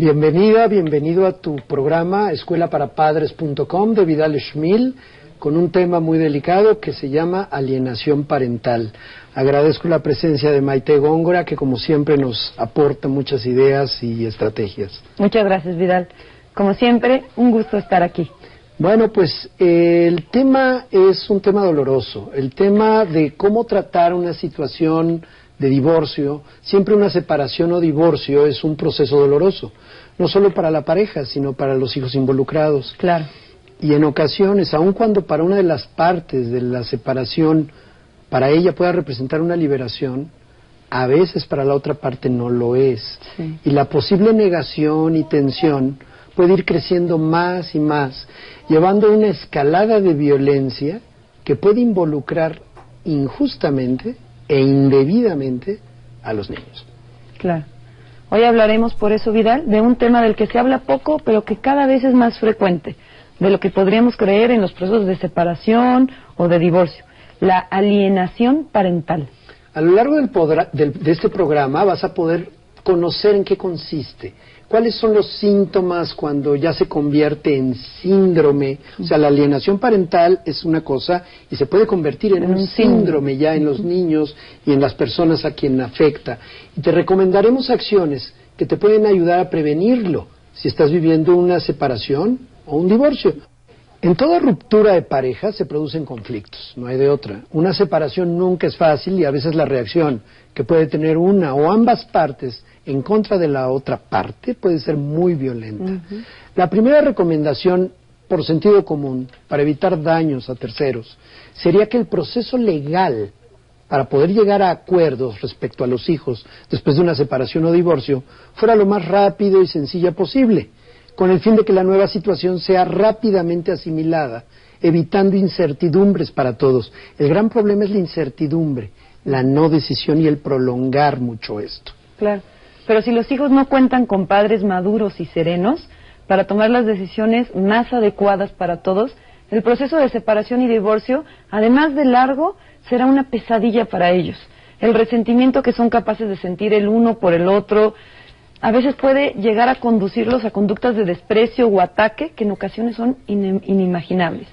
Bienvenida, bienvenido a tu programa escuelaparapadres.com de Vidal Schmil, con un tema muy delicado que se llama alienación parental. Agradezco la presencia de Maite Góngora, que como siempre nos aporta muchas ideas y estrategias. Muchas gracias, Vidal. Como siempre, un gusto estar aquí. Bueno, pues el tema es un tema doloroso, el tema de cómo tratar una situación de divorcio. Siempre una separación o divorcio es un proceso doloroso, no solo para la pareja, sino para los hijos involucrados. Claro. Y en ocasiones, aun cuando para una de las partes de la separación, para ella pueda representar una liberación, a veces para la otra parte no lo es. Sí. Y la posible negación y tensión puede ir creciendo más y más, llevando a una escalada de violencia que puede involucrar injustamente e indebidamente a los niños. Claro. Hoy hablaremos, por eso, Vidal, de un tema del que se habla poco, pero que cada vez es más frecuente, de lo que podríamos creer en los procesos de separación o de divorcio, la alienación parental. A lo largo de este programa vas a poder conocer en qué consiste, cuáles son los síntomas cuando ya se convierte en síndrome. O sea, la alienación parental es una cosa y se puede convertir en un síndrome ya en los niños y en las personas a quien afecta. Y te recomendaremos acciones que te pueden ayudar a prevenirlo si estás viviendo una separación o un divorcio. En toda ruptura de pareja se producen conflictos, no hay de otra. Una separación nunca es fácil y a veces la reacción que puede tener una o ambas partes en contra de la otra parte puede ser muy violenta. La primera recomendación, por sentido común, para evitar daños a terceros, sería que el proceso legal para poder llegar a acuerdos respecto a los hijos después de una separación o divorcio fuera lo más rápido y sencilla posible, con el fin de que la nueva situación sea rápidamente asimilada, evitando incertidumbres para todos. El gran problema es la incertidumbre, la no decisión y el prolongar mucho esto. Claro. Pero si los hijos no cuentan con padres maduros y serenos para tomar las decisiones más adecuadas para todos, el proceso de separación y divorcio, además de largo, será una pesadilla para ellos. El resentimiento que son capaces de sentir el uno por el otro a veces puede llegar a conducirlos a conductas de desprecio o ataque que en ocasiones son inimaginables.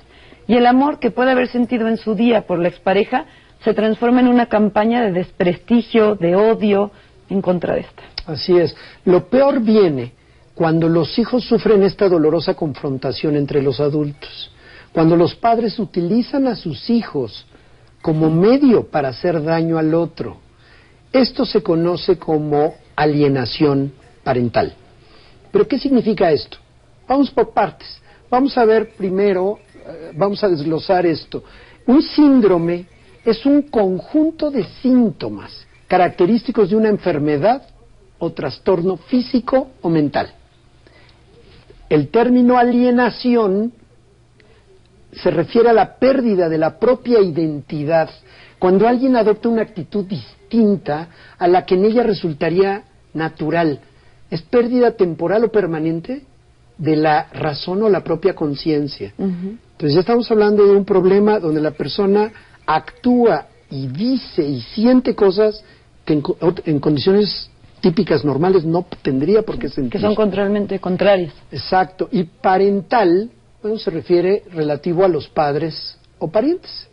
Y el amor que puede haber sentido en su día por la expareja se transforma en una campaña de desprestigio, de odio en contra de esta. Así es. Lo peor viene cuando los hijos sufren esta dolorosa confrontación entre los adultos, cuando los padres utilizan a sus hijos como medio para hacer daño al otro. Esto se conoce como alienación parental. ¿Pero qué significa esto? Vamos por partes. Vamos a ver primero, vamos a desglosar esto. Un síndrome es un conjunto de síntomas característicos de una enfermedad o trastorno físico o mental. El término alienación se refiere a la pérdida de la propia identidad, cuando alguien adopta una actitud distinta a la que en ella resultaría natural. Es pérdida temporal o permanente de la razón o la propia conciencia. Entonces ya estamos hablando de un problema donde la persona actúa y dice y siente cosas que en condiciones típicas normales no tendría por qué sentir. Que son contrariamente contrarias. Exacto. Y parental, bueno, se refiere relativo a los padres o parientes.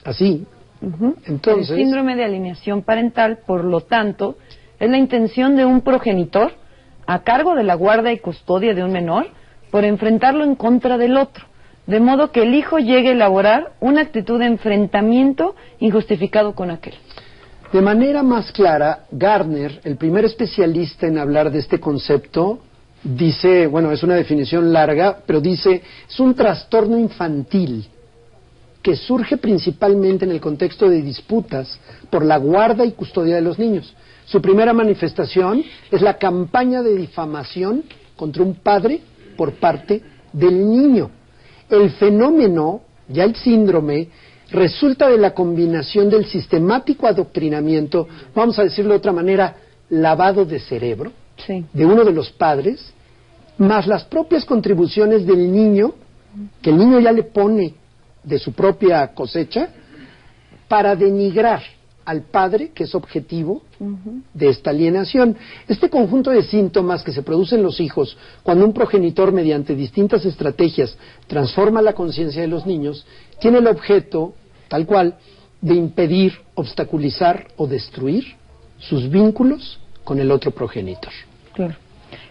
Así. Entonces, el síndrome de alienación parental, por lo tanto, es la intención de un progenitor a cargo de la guarda y custodia de un menor por enfrentarlo en contra del otro, de modo que el hijo llegue a elaborar una actitud de enfrentamiento injustificado con aquel. De manera más clara, Gardner, el primer especialista en hablar de este concepto, dice, bueno, es una definición larga, pero dice, es un trastorno infantil que surge principalmente en el contexto de disputas por la guarda y custodia de los niños. Su primera manifestación es la campaña de difamación contra un padre por parte del niño. El fenómeno, ya el síndrome, resulta de la combinación del sistemático adoctrinamiento, vamos a decirlo de otra manera, lavado de cerebro, de uno de los padres, más las propias contribuciones del niño, que el niño ya le pone de su propia cosecha, para denigrar al padre, que es objetivo de esta alienación. Este conjunto de síntomas que se producen en los hijos cuando un progenitor, mediante distintas estrategias, transforma la conciencia de los niños, tiene el objeto, tal cual, de impedir, obstaculizar o destruir sus vínculos con el otro progenitor. Claro.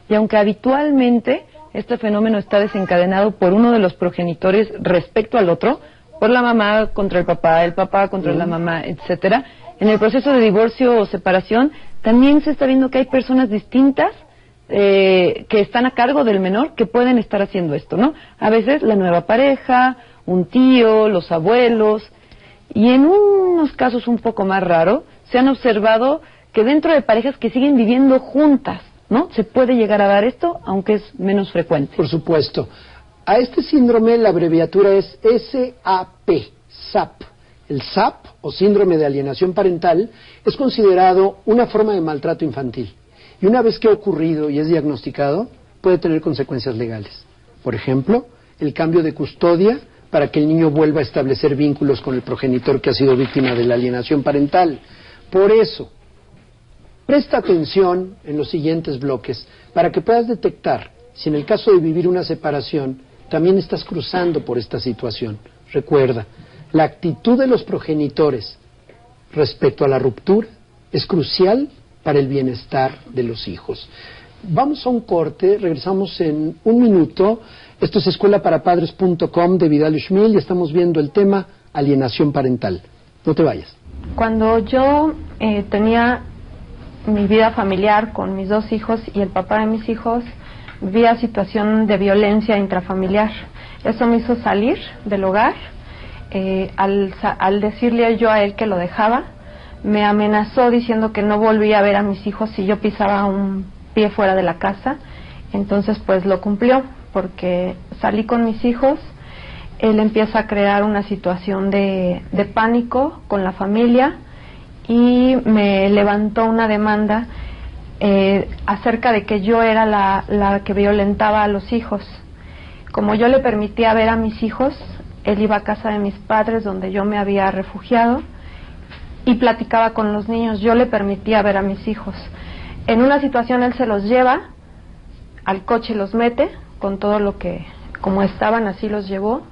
Y aunque habitualmente este fenómeno está desencadenado por uno de los progenitores respecto al otro, por la mamá contra el papá contra la mamá, etcétera, en el proceso de divorcio o separación también se está viendo que hay personas distintas que están a cargo del menor que pueden estar haciendo esto, ¿no? A veces la nueva pareja, un tío, los abuelos, y en unos casos un poco más raros se han observado que dentro de parejas que siguen viviendo juntas, ¿no? Se puede llegar a dar esto, aunque es menos frecuente. Por supuesto. A este síndrome la abreviatura es SAP. El SAP, o síndrome de alienación parental, es considerado una forma de maltrato infantil. Y una vez que ha ocurrido y es diagnosticado, puede tener consecuencias legales. Por ejemplo, el cambio de custodia para que el niño vuelva a establecer vínculos con el progenitor que ha sido víctima de la alienación parental. Por eso, presta atención en los siguientes bloques para que puedas detectar si en el caso de vivir una separación también estás cruzando por esta situación. Recuerda, la actitud de los progenitores respecto a la ruptura es crucial para el bienestar de los hijos. Vamos a un corte, regresamos en un minuto. Esto es escuelaparapadres.com de Vidal Schmil y estamos viendo el tema alienación parental. No te vayas. Cuando yo tenía mi vida familiar con mis 2 hijos y el papá de mis hijos, vivía situación de violencia intrafamiliar. Eso me hizo salir del hogar. Al decirle yo a él que lo dejaba, me amenazó diciendo que no volvía a ver a mis hijos si yo pisaba un pie fuera de la casa. Entonces pues lo cumplió, porque salí con mis hijos. Él empieza a crear una situación de pánico con la familia y me levantó una demanda acerca de que yo era la que violentaba a los hijos. Como yo le permitía ver a mis hijos, él iba a casa de mis padres donde yo me había refugiado y platicaba con los niños. Yo le permitía ver a mis hijos. En una situación él se los lleva al coche y los mete con todo lo que, como estaban, así los llevó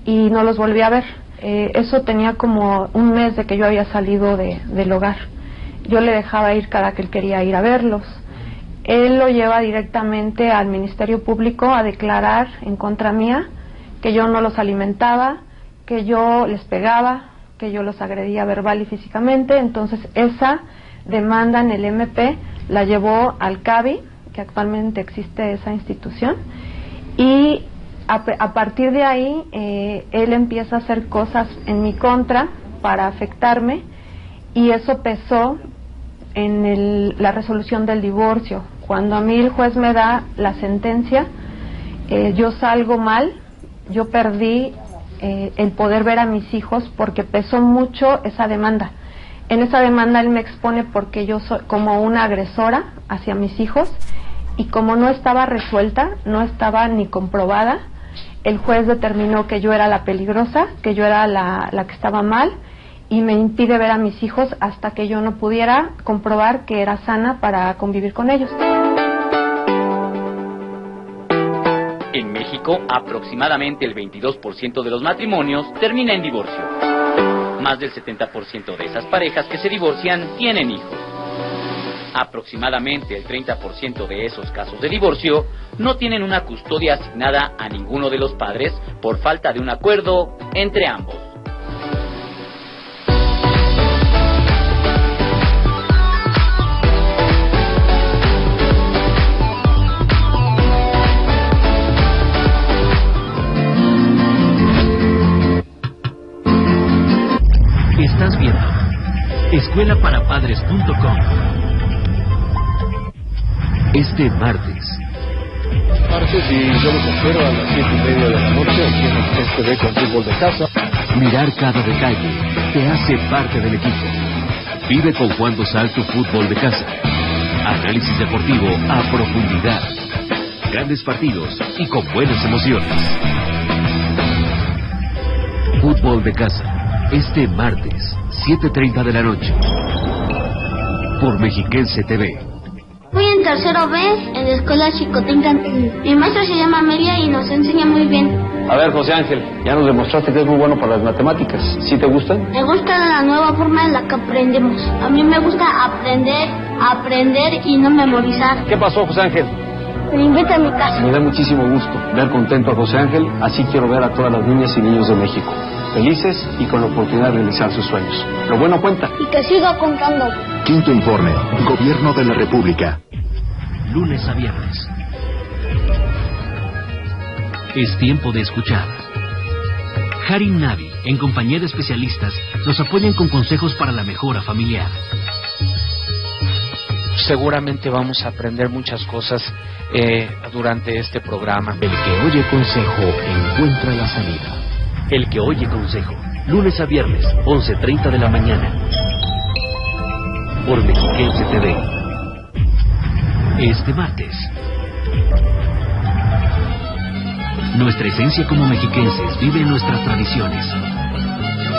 y no los volví a ver. Eso tenía como un mes de que yo había salido del hogar. Yo le dejaba ir cada que él quería ir a verlos. Él lo lleva directamente al Ministerio Público a declarar en contra mía que yo no los alimentaba, que yo les pegaba, que yo los agredía verbal y físicamente. Entonces esa demanda en el MP la llevó al CABI, que actualmente existe esa institución, y a partir de ahí él empieza a hacer cosas en mi contra para afectarme, y eso pesó en la resolución del divorcio. Cuando a mí el juez me da la sentencia, yo salgo mal. Yo perdí el poder ver a mis hijos porque pesó mucho esa demanda. En esa demanda él me expone porque yo soy como una agresora hacia mis hijos, y como no estaba resuelta, no estaba ni comprobada, el juez determinó que yo era la peligrosa, que yo era la que estaba mal, y me impide ver a mis hijos hasta que yo no pudiera comprobar que era sana para convivir con ellos. En México, aproximadamente el 22% de los matrimonios termina en divorcio. Más del 70% de esas parejas que se divorcian tienen hijos. Aproximadamente el 30% de esos casos de divorcio no tienen una custodia asignada a ninguno de los padres por falta de un acuerdo entre ambos. Estás viendo escuelaparapadres.com. Este martes y yo los espero a las 7:30 de la noche aquí en STV con Fútbol de Casa. Mirar cada detalle te hace parte del equipo. Vive con Juan Dosal tu Fútbol de Casa. Análisis deportivo a profundidad. Grandes partidos y con buenas emociones. Fútbol de Casa. Este martes, 7:30 de la noche. Por Mexiquense TV. Voy en tercero B en la escuela Chicotenca. Mi maestra se llama Amelia y nos enseña muy bien. A ver, José Ángel, ya nos demostraste que es muy bueno para las matemáticas. ¿Sí te gustan? Me gusta la nueva forma en la que aprendemos. A mí me gusta aprender y no memorizar. ¿Qué pasó, José Ángel? Me invita a mi casa. Me da muchísimo gusto ver contento a José Ángel. Así quiero ver a todas las niñas y niños de México. Felices y con la oportunidad de realizar sus sueños. Lo bueno cuenta. Y que siga contando. Quinto informe. Gobierno de la República. Lunes a viernes. Es tiempo de escuchar. Harim Navi, en compañía de especialistas, nos apoyan con consejos para la mejora familiar. Seguramente vamos a aprender muchas cosas durante este programa. El que oye consejo encuentra la salida. El que oye consejo, lunes a viernes, 11:30 de la mañana. Por Mexiquense TV. Este martes. Nuestra esencia como mexiquenses vive en nuestras tradiciones.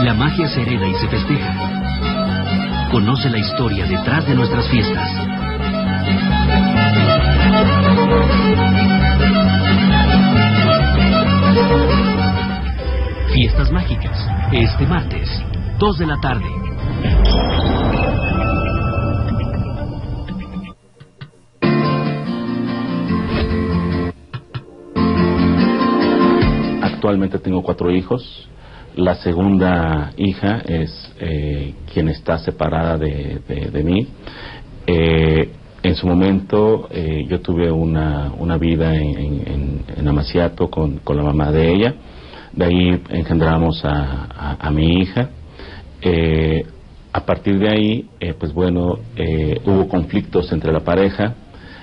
La magia se hereda y se festeja. Conoce la historia detrás de nuestras fiestas. Fiestas mágicas, este martes, 2 de la tarde. Actualmente tengo 4 hijos. La segunda hija es quien está separada de mí. En su momento yo tuve una vida en Amaciato con la mamá de ella. De ahí engendramos a mi hija. A partir de ahí, hubo conflictos entre la pareja.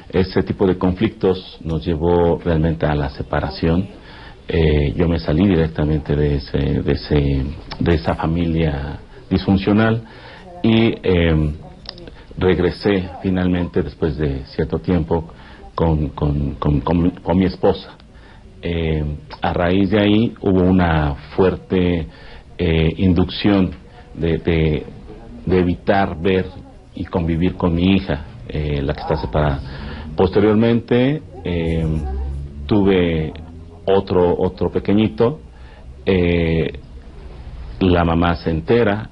Ese tipo de conflictos nos llevó realmente a la separación. Yo me salí directamente de esa familia disfuncional y regresé finalmente después de cierto tiempo con mi esposa. A raíz de ahí hubo una fuerte inducción de evitar ver y convivir con mi hija, la que está separada. Posteriormente tuve otro pequeñito, la mamá se entera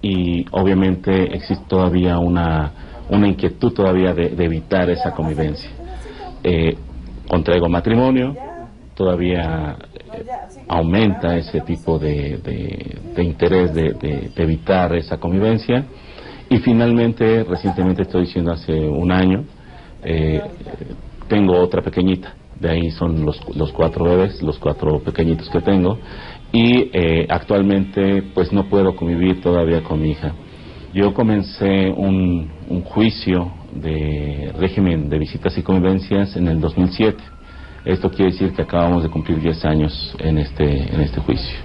y obviamente existe todavía una inquietud todavía de evitar esa convivencia. Contraigo matrimonio, todavía aumenta ese tipo de interés de evitar esa convivencia y finalmente, recientemente, estoy diciendo hace un año, tengo otra pequeñita. De ahí son los 4 bebés, los 4 pequeñitos que tengo y actualmente pues no puedo convivir todavía con mi hija. Yo comencé un juicio de régimen de visitas y convivencias en el 2007. Esto quiere decir que acabamos de cumplir 10 años en este juicio.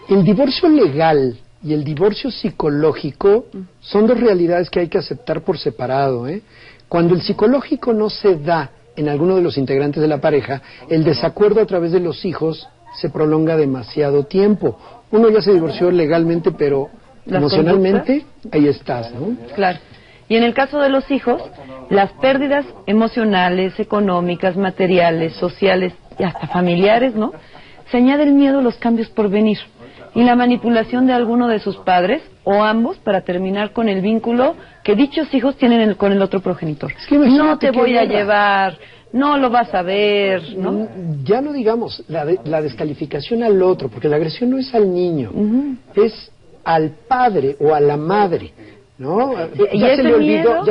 El divorcio legal y el divorcio psicológico son 2 realidades que hay que aceptar por separado, ¿eh? Cuando el psicológico no se da en alguno de los integrantes de la pareja, el desacuerdo a través de los hijos se prolonga demasiado tiempo. Uno ya se divorció legalmente, pero emocionalmente ahí estás, ¿no? Claro. Y en el caso de los hijos, las pérdidas emocionales, económicas, materiales, sociales y hasta familiares, ¿no? Se añade el miedo a los cambios por venir y la manipulación de alguno de sus padres o ambos para terminar con el vínculo que dichos hijos tienen con el otro progenitor. Es que no te voy a llevar, no lo vas a ver, ¿no? Ya no digamos la descalificación al otro, porque la agresión no es al niño, es al padre o a la madre, ¿no? Ya se le olvidó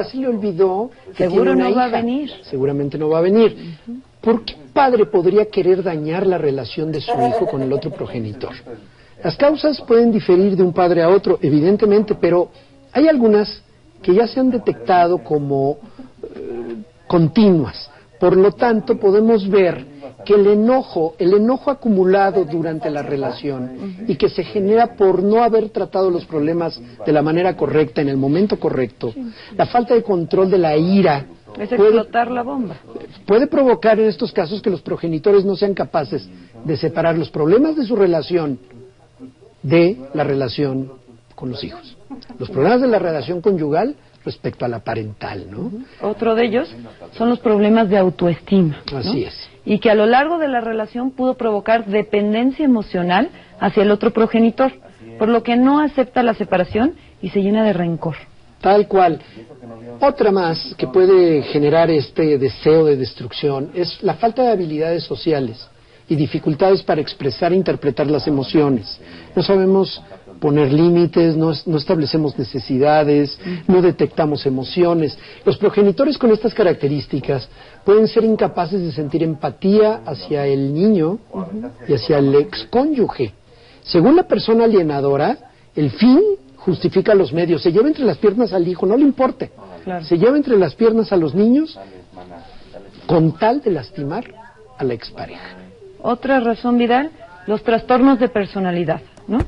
que seguro tiene una no va a hija. venir. Seguramente no va a venir. ¿Por qué padre podría querer dañar la relación de su hijo con el otro progenitor? Las causas pueden diferir de un padre a otro, evidentemente, pero hay algunas que ya se han detectado como continuas. Por lo tanto, podemos ver que el enojo acumulado durante la relación y que se genera por no haber tratado los problemas de la manera correcta, en el momento correcto, la falta de control de la ira, es explotar la bomba. Puede provocar en estos casos que los progenitores no sean capaces de separar los problemas de su relación de la relación con los hijos. Los problemas de la relación conyugal respecto a la parental, ¿no? Otro de ellos son los problemas de autoestima, ¿no? Así es. Y que a lo largo de la relación pudo provocar dependencia emocional hacia el otro progenitor, por lo que no acepta la separación y se llena de rencor. Tal cual. Otra más que puede generar este deseo de destrucción es la falta de habilidades sociales y dificultades para expresar e interpretar las emociones. No sabemos poner límites, no establecemos necesidades, no detectamos emociones. Los progenitores con estas características pueden ser incapaces de sentir empatía hacia el niño y hacia el excónyuge. Según la persona alienadora, el fin justifica los medios. Se lleva entre las piernas al hijo, no le importa. Claro. Se lleva entre las piernas a los niños con tal de lastimar a la expareja. Otra razón, Vidal, los trastornos de personalidad, ¿no?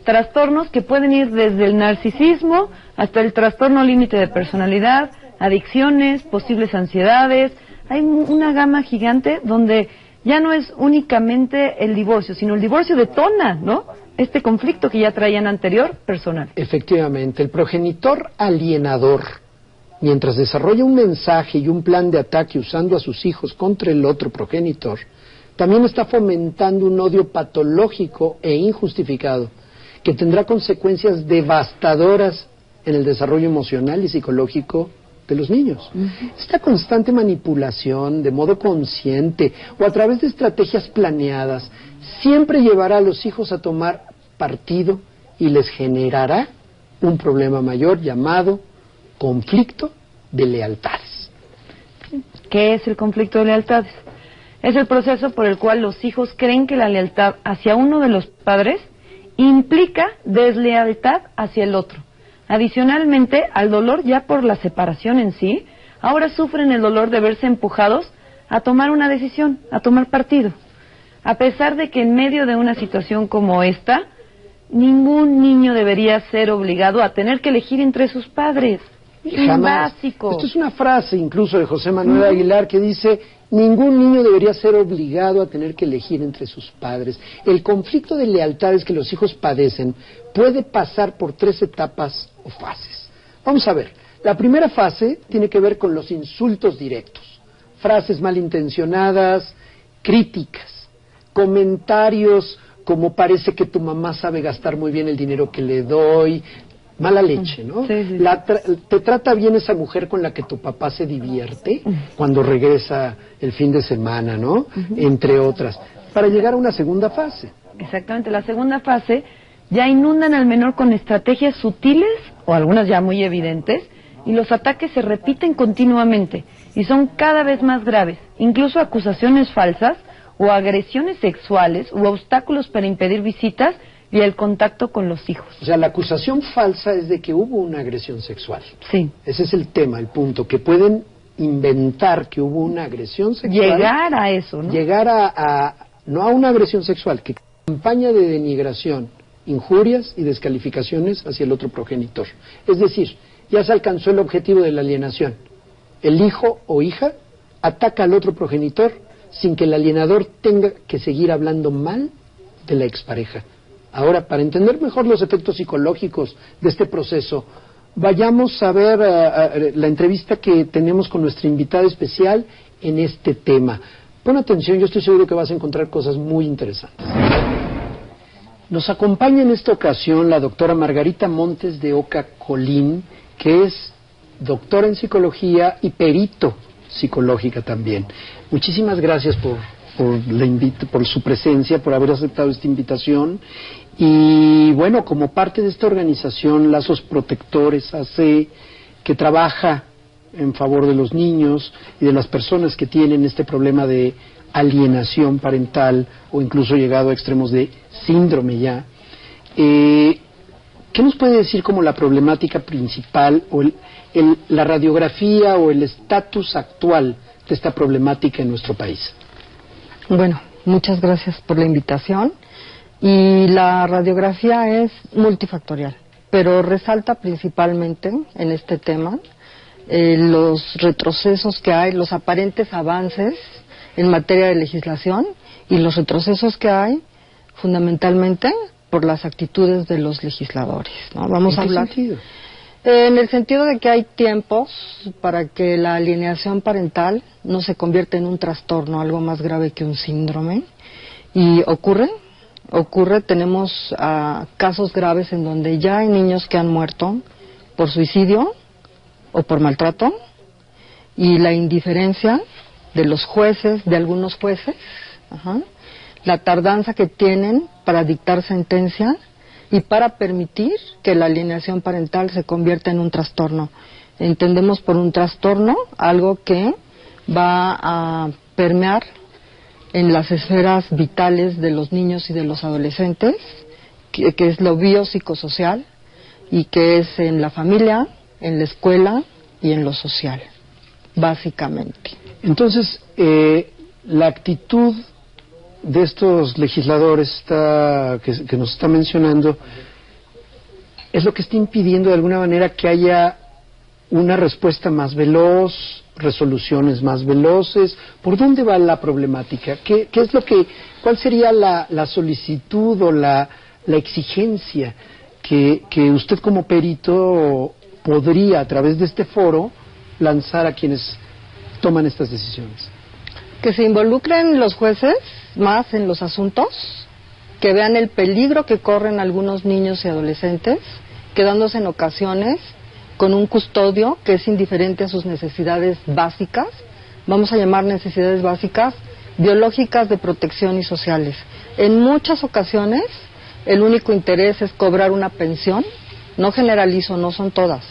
Trastornos que pueden ir desde el narcisismo hasta el trastorno límite de personalidad, adicciones, posibles ansiedades. Hay una gama gigante donde ya no es únicamente el divorcio, sino el divorcio detona, ¿no?, este conflicto que ya traían anterior personal. Efectivamente, el progenitor alienador, mientras desarrolla un mensaje y un plan de ataque usando a sus hijos contra el otro progenitor, también está fomentando un odio patológico e injustificado que tendrá consecuencias devastadoras en el desarrollo emocional y psicológico de los niños. Esta constante manipulación de modo consciente o a través de estrategias planeadas siempre llevará a los hijos a tomar partido y les generará un problema mayor llamado conflicto de lealtades. ¿Qué es el conflicto de lealtades? Es el proceso por el cual los hijos creen que la lealtad hacia uno de los padres implica deslealtad hacia el otro. Adicionalmente, al dolor ya por la separación en sí, ahora sufren el dolor de verse empujados a tomar una decisión, a tomar partido. A pesar de que en medio de una situación como esta, ningún niño debería ser obligado a tener que elegir entre sus padres. Jamás. Básico. Esto es una frase incluso de José Manuel Aguilar que dice: ningún niño debería ser obligado a tener que elegir entre sus padres. El conflicto de lealtades que los hijos padecen puede pasar por 3 etapas o fases. Vamos a ver. La primera fase tiene que ver con los insultos directos, frases malintencionadas, críticas, comentarios como: parece que tu mamá sabe gastar muy bien el dinero que le doy. Mala leche, ¿no? Sí. ¿Te trata bien esa mujer con la que tu papá se divierte cuando regresa el fin de semana, ¿no? Entre otras, para llegar a una segunda fase. Exactamente, la segunda fase ya inundan al menor con estrategias sutiles o algunas ya muy evidentes, y los ataques se repiten continuamente y son cada vez más graves, incluso acusaciones falsas o agresiones sexuales u obstáculos para impedir visitas y el contacto con los hijos. O sea, la acusación falsa es de que hubo una agresión sexual. Sí. Ese es el tema, el punto, que pueden inventar que hubo una agresión sexual. Llegar a eso, ¿no? Llegar no a una agresión sexual, que campaña de denigración, injurias y descalificaciones hacia el otro progenitor. Es decir, ya se alcanzó el objetivo de la alienación. El hijo o hija ataca al otro progenitor sin que el alienador tenga que seguir hablando mal de la expareja. Ahora, para entender mejor los efectos psicológicos de este proceso, vayamos a ver la entrevista que tenemos con nuestra invitada especial en este tema. Pon atención, yo estoy seguro que vas a encontrar cosas muy interesantes. Nos acompaña en esta ocasión la doctora Margarita Montes de Oca Colín, que es doctora en psicología y perito psicológica también. Muchísimas gracias por su presencia, por haber aceptado esta invitación. Y bueno, como parte de esta organización Lazos Protectores AC, que trabaja en favor de los niños y de las personas que tienen este problema de alienación parental o incluso llegado a extremos de síndrome ya, ¿qué nos puede decir como la problemática principal o la radiografía o el estatus actual de esta problemática en nuestro país? Bueno, muchas gracias por la invitación. Y la radiografía es multifactorial, pero resalta principalmente en este tema los retrocesos que hay, los aparentes avances en materia de legislación y los retrocesos que hay fundamentalmente por las actitudes de los legisladores, ¿no? Vamos a hablar. ¿En qué sentido? En el sentido de que hay tiempos para que la alienación parental no se convierta en un trastorno, algo más grave que un síndrome. Y ocurre, tenemos casos graves en donde ya hay niños que han muerto por suicidio o por maltrato, y la indiferencia de los jueces, de algunos jueces, la tardanza que tienen para dictar sentencia y para permitir que la alienación parental se convierta en un trastorno. Entendemos por un trastorno algo que va a permear en las esferas vitales de los niños y de los adolescentes, que es lo biopsicosocial, y que es en la familia, en la escuela y en lo social, básicamente. Entonces, la actitud de estos legisladores que nos está mencionando es lo que está impidiendo de alguna manera que haya una respuesta más veloz, resoluciones más veloces. ¿Por dónde va la problemática? ¿Cuál sería la solicitud o la exigencia que usted como perito podría, a través de este foro, lanzar a quienes toman estas decisiones? Que se involucren los jueces más en los asuntos, que vean el peligro que corren algunos niños y adolescentes, quedándose en ocasiones con un custodio que es indiferente a sus necesidades básicas, vamos a llamar necesidades básicas, biológicas, de protección y sociales. En muchas ocasiones el único interés es cobrar una pensión, no generalizo, no son todas,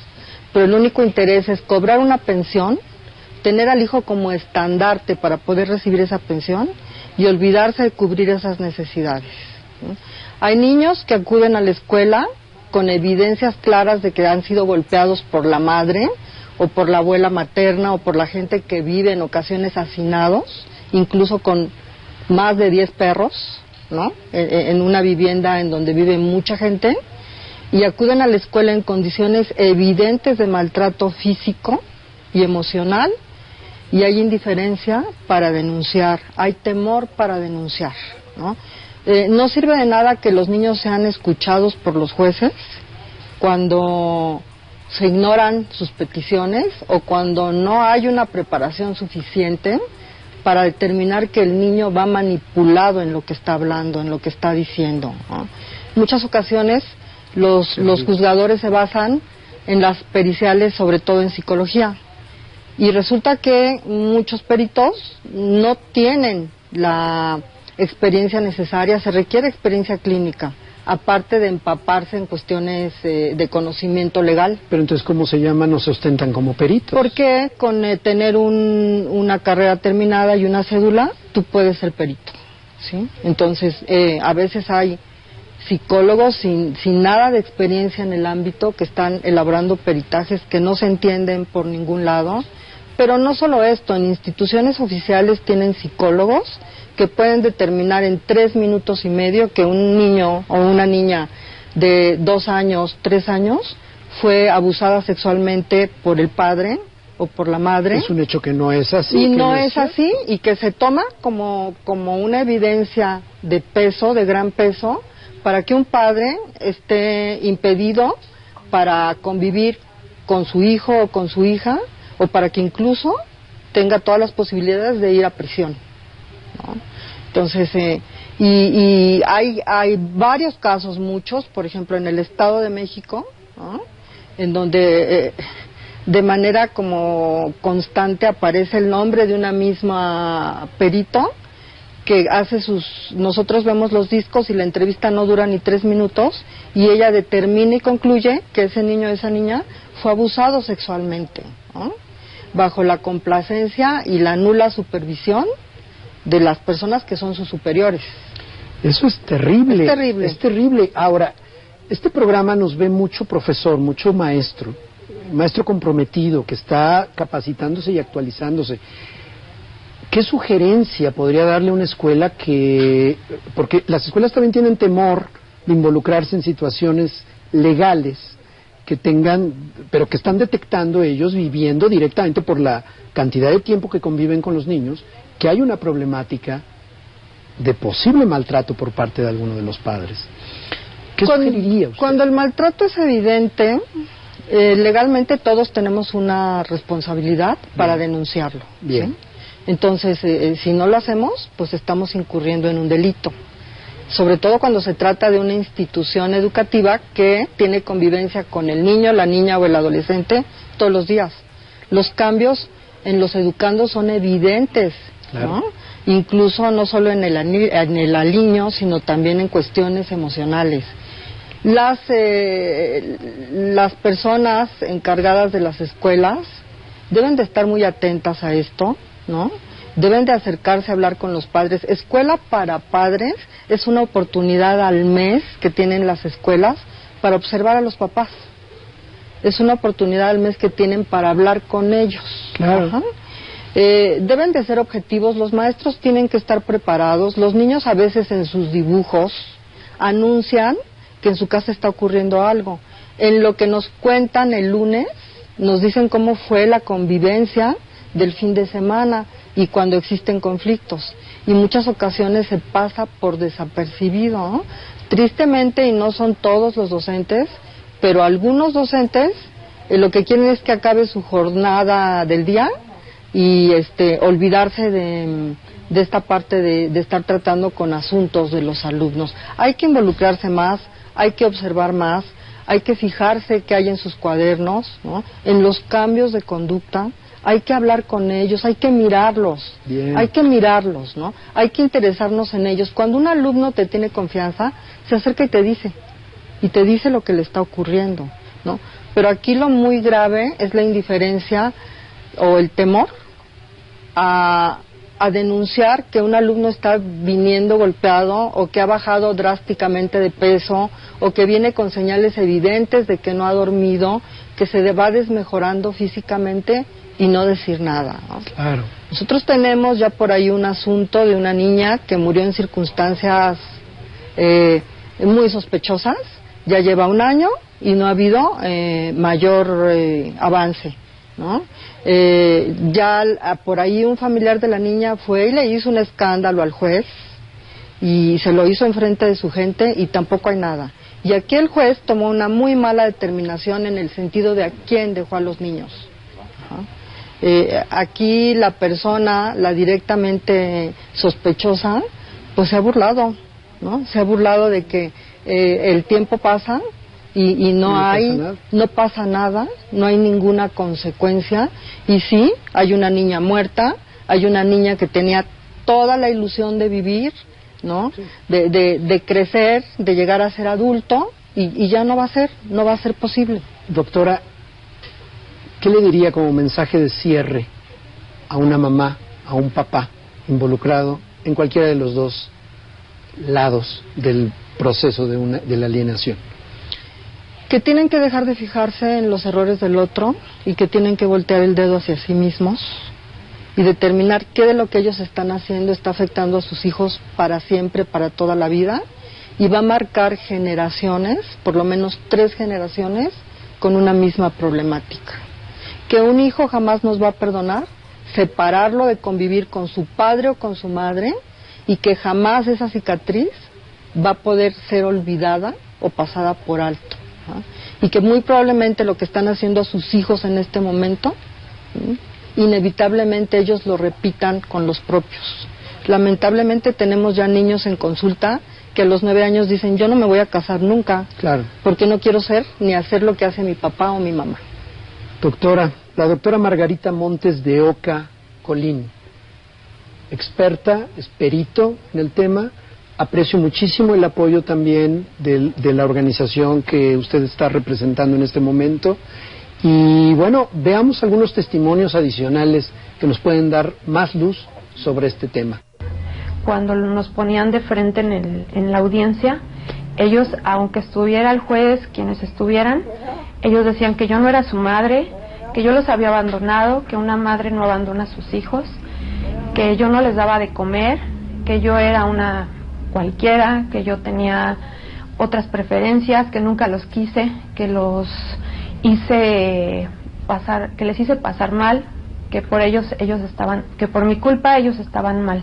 pero el único interés es cobrar una pensión, tener al hijo como estandarte para poder recibir esa pensión y olvidarse de cubrir esas necesidades. Hay niños que acuden a la escuela con evidencias claras de que han sido golpeados por la madre o por la abuela materna o por la gente que vive en ocasiones hacinados, incluso con más de 10 perros, ¿no? En una vivienda en donde vive mucha gente, y acuden a la escuela en condiciones evidentes de maltrato físico y emocional, y hay indiferencia para denunciar, hay temor para denunciar, ¿no? No sirve de nada que los niños sean escuchados por los jueces cuando se ignoran sus peticiones o cuando no hay una preparación suficiente para determinar que el niño va manipulado en lo que está hablando, en lo que está diciendo, ¿no? Muchas ocasiones los juzgadores se basan en las periciales, sobre todo en psicología, y resulta que muchos peritos no tienen la experiencia necesaria, se requiere experiencia clínica, aparte de empaparse en cuestiones de conocimiento legal. Pero entonces, ¿cómo se llaman o se ostentan como peritos? Porque con tener una carrera terminada y una cédula, tú puedes ser perito, ¿sí? Entonces, a veces hay psicólogos sin nada de experiencia en el ámbito que están elaborando peritajes que no se entienden por ningún lado. Pero no solo esto, en instituciones oficiales tienen psicólogos que pueden determinar en 3 minutos y medio que un niño o una niña de 2 años, 3 años fue abusada sexualmente por el padre o por la madre. Es un hecho que no es así. Y no es así, y que se toma como una evidencia de peso, de gran peso, para que un padre esté impedido para convivir con su hijo o con su hija, o para que incluso tenga todas las posibilidades de ir a prisión, ¿no? Entonces, y hay varios casos, muchos, por ejemplo, en el Estado de México, ¿no? En donde de manera como constante aparece el nombre de una misma perito que hace nosotros vemos los discos y la entrevista no dura ni 3 minutos y ella determina y concluye que ese niño o esa niña fue abusado sexualmente, ¿no? Bajo la complacencia y la nula supervisión de las personas que son sus superiores. Eso es terrible. Es terrible. Es terrible. Ahora, este programa nos ve mucho profesor, mucho maestro comprometido que está capacitándose y actualizándose. ¿Qué sugerencia podría darle una escuela porque las escuelas también tienen temor de involucrarse en situaciones legales pero que están detectando ellos, viviendo directamente por la cantidad de tiempo que conviven con los niños, que hay una problemática de posible maltrato por parte de alguno de los padres? ¿Qué sugeriría usted? Cuando el maltrato es evidente, legalmente todos tenemos una responsabilidad para denunciarlo. Bien. ¿Sí? Entonces, si no lo hacemos, pues estamos incurriendo en un delito. Sobre todo cuando se trata de una institución educativa que tiene convivencia con el niño, la niña o el adolescente todos los días. Los cambios en los educandos son evidentes, claro, ¿no? Incluso no solo en el aliño, sino también en cuestiones emocionales. Las personas encargadas de las escuelas deben de estar muy atentas a esto, ¿no? Deben de acercarse a hablar con los padres. Escuela para padres es una oportunidad al mes que tienen las escuelas para observar a los papás. Es una oportunidad al mes que tienen para hablar con ellos. Claro. Ajá. Deben de ser objetivos, los maestros tienen que estar preparados. Los niños a veces en sus dibujos anuncian que en su casa está ocurriendo algo. En lo que nos cuentan el lunes, nos dicen cómo fue la convivencia del fin de semana y cuando existen conflictos. Y muchas ocasiones se pasa por desapercibido, ¿no? Tristemente, y no son todos los docentes, pero algunos docentes lo que quieren es que acabe su jornada del día y olvidarse de esta parte de estar tratando con asuntos de los alumnos. Hay que involucrarse más, hay que observar más, hay que fijarse qué hay en sus cuadernos, ¿no? En los cambios de conducta, hay que hablar con ellos, hay que mirarlos. Bien. Hay que mirarlos, ¿no? Hay que interesarnos en ellos. Cuando un alumno te tiene confianza, se acerca y te dice lo que le está ocurriendo, ¿no? Pero aquí lo muy grave es la indiferencia o el temor a denunciar que un alumno está viniendo golpeado o que ha bajado drásticamente de peso o que viene con señales evidentes de que no ha dormido, que se va desmejorando físicamente y no decir nada, ¿no? Claro. Nosotros tenemos ya por ahí un asunto de una niña que murió en circunstancias muy sospechosas, ya lleva 1 año y no ha habido mayor avance, ¿no? Ya por ahí un familiar de la niña fue y le hizo un escándalo al juez y se lo hizo enfrente de su gente y tampoco hay nada. Y aquí el juez tomó una muy mala determinación en el sentido de a quién dejó a los niños, ¿no? Aquí la persona, la directamente sospechosa, pues se ha burlado, ¿no? Se ha burlado de que el tiempo pasa y no pasa nada, no hay ninguna consecuencia. Y sí, hay una niña muerta, hay una niña que tenía toda la ilusión de vivir, ¿no? Sí. De crecer, de llegar a ser adulto y ya no va a ser posible. Doctora, ¿qué le diría como mensaje de cierre a una mamá, a un papá involucrado en cualquiera de los dos lados del proceso de la alienación? Que tienen que dejar de fijarse en los errores del otro y que tienen que voltear el dedo hacia sí mismos y determinar qué de lo que ellos están haciendo está afectando a sus hijos para siempre, para toda la vida, y va a marcar generaciones, por lo menos 3 generaciones, con una misma problemática. Que un hijo jamás nos va a perdonar separarlo de convivir con su padre o con su madre y que jamás esa cicatriz va a poder ser olvidada o pasada por alto, ¿no? Y que muy probablemente lo que están haciendo a sus hijos en este momento, inevitablemente ellos lo repitan con los propios. Lamentablemente tenemos ya niños en consulta que a los 9 años dicen: yo no me voy a casar nunca, claro, porque no quiero ser ni hacer lo que hace mi papá o mi mamá. Doctora, la doctora Margarita Montes de Oca Colín, experta, es perito en el tema. Aprecio muchísimo el apoyo también de la organización que usted está representando en este momento. Y bueno, veamos algunos testimonios adicionales que nos pueden dar más luz sobre este tema. Cuando nos ponían de frente en la audiencia, ellos, aunque estuviera el juez, quienes estuvieran, ellos decían que yo no era su madre, que yo los había abandonado, que una madre no abandona a sus hijos, que yo no les daba de comer, que yo era una cualquiera, que yo tenía otras preferencias, que nunca los quise, que los hice pasar, que les hice pasar mal, que por ellos estaban, que por mi culpa ellos estaban mal,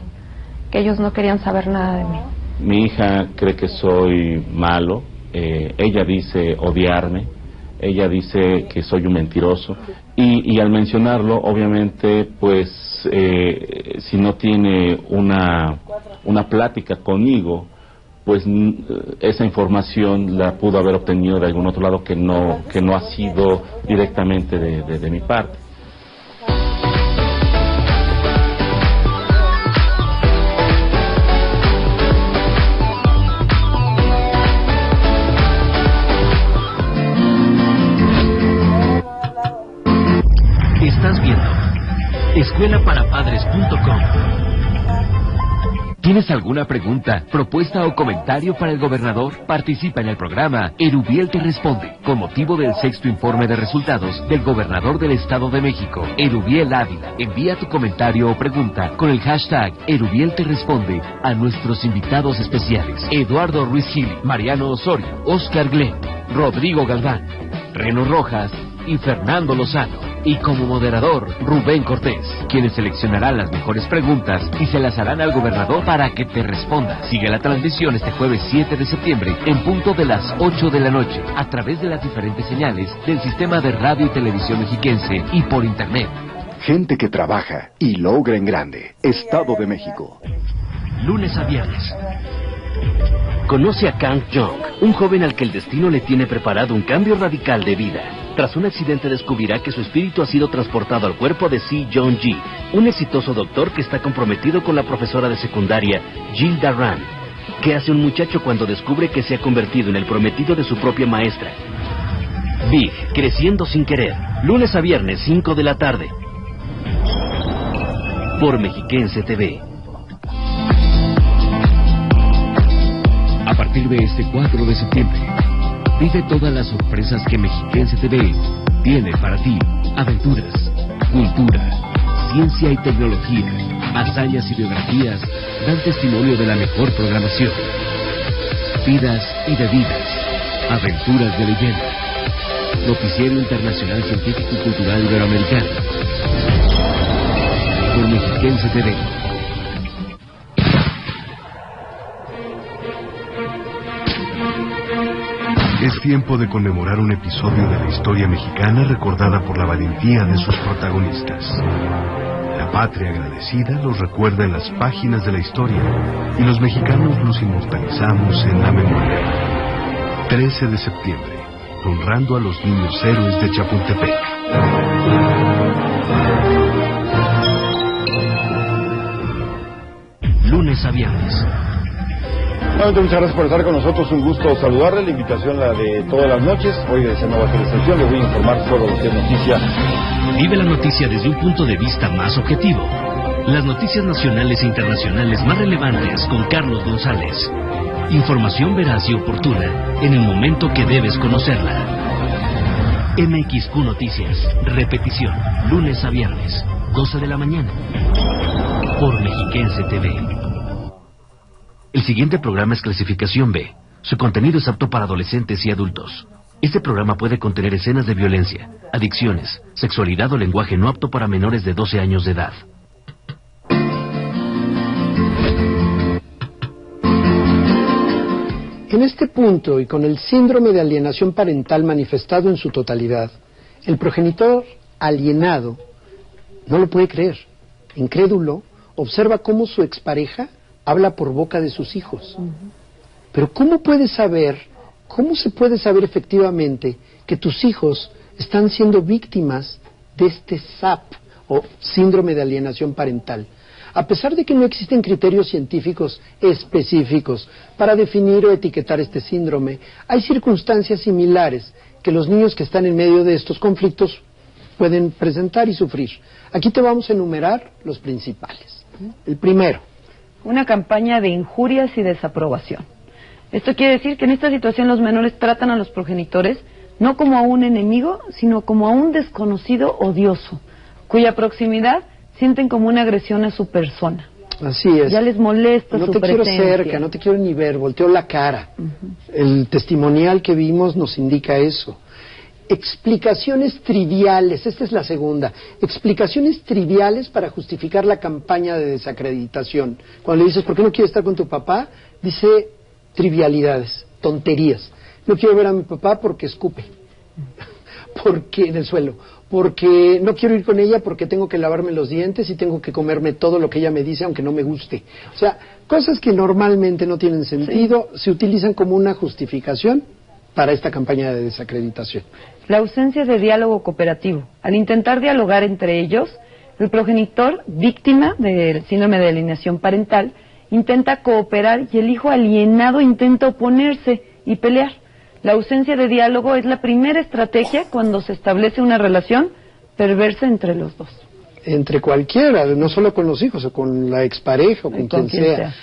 que ellos no querían saber nada de mí. Mi hija cree que soy malo, ella dice odiarme, ella dice que soy un mentiroso, y al mencionarlo, obviamente, pues, si no tiene una plática conmigo, pues esa información la pudo haber obtenido de algún otro lado que no ha sido directamente de mi parte. Estás viendo escuelaparapadres.com. ¿Tienes alguna pregunta, propuesta o comentario para el gobernador? Participa en el programa Erubiel te responde, con motivo del 6º informe de resultados del gobernador del Estado de México, Erubiel Ávila. Envía tu comentario o pregunta con el hashtag Erubiel te responde a nuestros invitados especiales: Eduardo Ruiz Gil, Mariano Osorio, Oscar Glenn, Rodrigo Galván, Reno Rojas y Fernando Lozano. Y como moderador, Rubén Cortés, quienes seleccionarán las mejores preguntas y se las harán al gobernador para que te responda. Sigue la transmisión este jueves 7 de septiembre en punto de las 8 de la noche a través de las diferentes señales del sistema de radio y televisión mexiquense y por internet. Gente que trabaja y logra en grande. Estado de México. Lunes a viernes. Conoce a Kang Jong, un joven al que el destino le tiene preparado un cambio radical de vida. Tras un accidente descubrirá que su espíritu ha sido transportado al cuerpo de Si Jong-ji, un exitoso doctor que está comprometido con la profesora de secundaria, Jill Daran. ¿Qué hace un muchacho cuando descubre que se ha convertido en el prometido de su propia maestra? Big, creciendo sin querer. Lunes a viernes, 5 de la tarde. Por Mexiquense TV. A partir de este 4 de septiembre, vive todas las sorpresas que Mexiquense TV tiene para ti. Aventuras, cultura, ciencia y tecnología, hazañas y biografías dan testimonio de la mejor programación. Vidas y bebidas, aventuras de leyenda, noticiero internacional científico y cultural iberoamericano. Por Mexiquense TV. Es tiempo de conmemorar un episodio de la historia mexicana recordada por la valentía de sus protagonistas. La patria agradecida los recuerda en las páginas de la historia y los mexicanos los inmortalizamos en la memoria. 13 de septiembre, honrando a los niños héroes de Chapultepec. Lunes a viernes. Muchas gracias por estar con nosotros, un gusto saludarle. La invitación la de todas las noches. Hoy de esa nueva televisión les voy a informar sobre lo que es noticia. Vive la noticia desde un punto de vista más objetivo. Las noticias nacionales e internacionales más relevantes con Carlos González. Información veraz y oportuna en el momento que debes conocerla. MXQ Noticias, repetición, lunes a viernes, 12 de la mañana. Por Mexiquense TV. El siguiente programa es clasificación B. Su contenido es apto para adolescentes y adultos. Este programa puede contener escenas de violencia, adicciones, sexualidad o lenguaje no apto para menores de 12 años de edad. En este punto, y con el síndrome de alienación parental manifestado en su totalidad, el progenitor alienado no lo puede creer. Incrédulo, observa cómo su expareja habla por boca de sus hijos. Pero ¿cómo se puede saber efectivamente que tus hijos están siendo víctimas de este SAP o síndrome de alienación parental? A pesar de que no existen criterios científicos específicos para definir o etiquetar este síndrome, hay circunstancias similares que los niños que están en medio de estos conflictos pueden presentar y sufrir. Aquí te vamos a enumerar los principales. El primero: una campaña de injurias y desaprobación. Esto quiere decir que en esta situación los menores tratan a los progenitores no como a un enemigo, sino como a un desconocido odioso, cuya proximidad sienten como una agresión a su persona. Así es. Ya les molesta su presencia. No te quiero cerca, no te quiero ni ver, volteo la cara. El testimonial que vimos nos indica eso. Explicaciones triviales, esta es la segunda. Explicaciones triviales para justificar la campaña de desacreditación. Cuando le dices, ¿por qué no quieres estar con tu papá? Dice trivialidades, tonterías. no quiero ver a mi papá porque escupe, porque en el suelo, porque no quiero ir con ella porque tengo que lavarme los dientes y tengo que comerme todo lo que ella me dice aunque no me guste. O sea, cosas que normalmente no tienen sentido, se utilizan como una justificación para esta campaña de desacreditación. La ausencia de diálogo cooperativo. Al intentar dialogar entre ellos, el progenitor, víctima del síndrome de alienación parental, intenta cooperar y el hijo alienado intenta oponerse y pelear. La ausencia de diálogo es la primera estrategia cuando se establece una relación perversa entre los dos. Entre cualquiera, no solo con los hijos, o con la expareja, o con quien sea.